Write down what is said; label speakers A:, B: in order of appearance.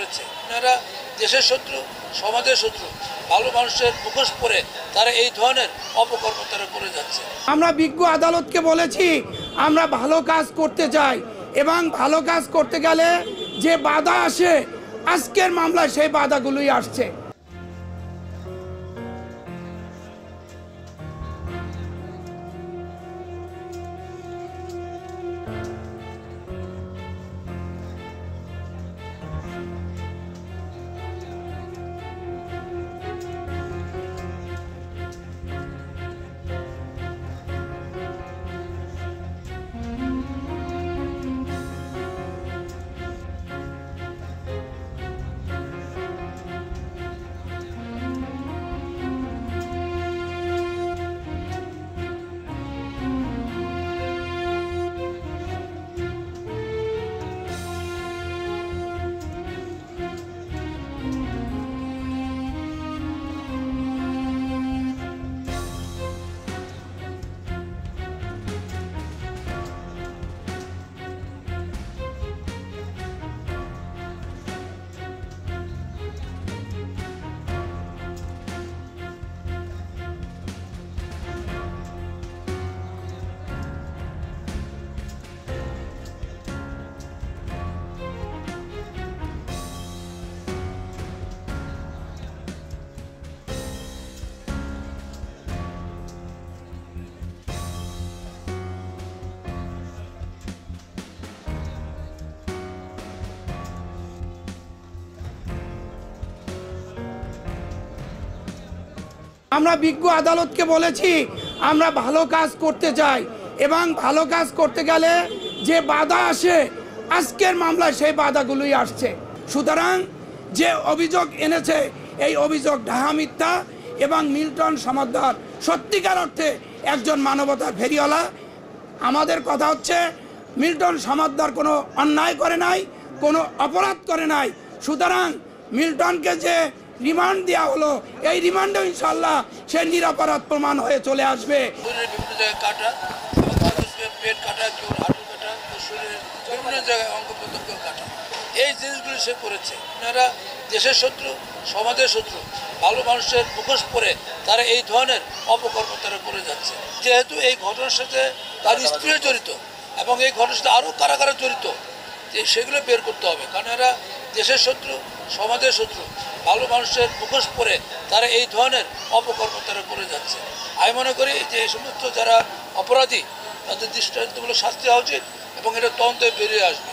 A: করেছে। এনারা দেশের শত্রু, সমাজের শত্রু, ভালো মানুষের মুখোশ পরে তারা এই ধরনের অপকর্ম তারা করে যাচ্ছে।
B: আমরা বিজ্ঞ আদালতকে বলেছি আমরা ভালো কাজ করতে চাই এবং ভালো কাজ করতে গেলে যে বাধা আসে আজকের মামলায় সেই বাধাগুলোই আসছে। আমরা বিজ্ঞ আদালতকে বলেছি আমরা ভালো কাজ করতে চাই এবং ভালো কাজ করতে গেলে যে বাধা আসে আজকের মামলায় সেই বাধাগুলোই আসছে। সুতরাং যে অভিযোগ এনেছে এই অভিযোগ ঢাহা মিথ্যা এবং মিল্টন সমাদদার সত্যিকার অর্থে একজন মানবতার ফেরিওয়ালা। আমাদের কথা হচ্ছে মিল্টন সমাদদার কোনো অন্যায় করে নাই, কোনো অপরাধ করে নাই। সুতরাং মিল্টনকে যে রিমান্ড দেওয়া হলো এই রিমান্ডে ইনশাল্লাহ সে নিরপরাধ প্রমাণ হয়ে চলে আসবে।
A: বিভিন্ন জায়গায় কাটা, পেট কাটা, কেউ হাঁটু কাটা, শরীরের বিভিন্ন জায়গায় অঙ্গ প্রত্যঙ্গ কাটা, এই জিনিসগুলি সে করেছে। এনারা দেশের শত্রু, সমাজের শত্রু, ভালো মানুষের মুখোশ পরে তারা এই ধরনের অপকর্ম তারা করে যাচ্ছে। যেহেতু এই ঘটনার সাথে তার স্ত্রীও জড়িত এবং এই ঘটনার সাথে আরও কারা কারা জড়িত সেগুলো বের করতে হবে, কারণ এরা দেশের শত্রু, সমাজের শত্রু, ভালো মানুষের মুখোশ পরে তারা এই ধরনের অপকর্ম তারা করে যাচ্ছে। আমি মনে করি যে এই সমস্ত যারা অপরাধী তাদের দৃষ্টান্তমূলক শাস্তি হওয়া উচিত এবং এটা তদন্তে বেরিয়ে আসবে।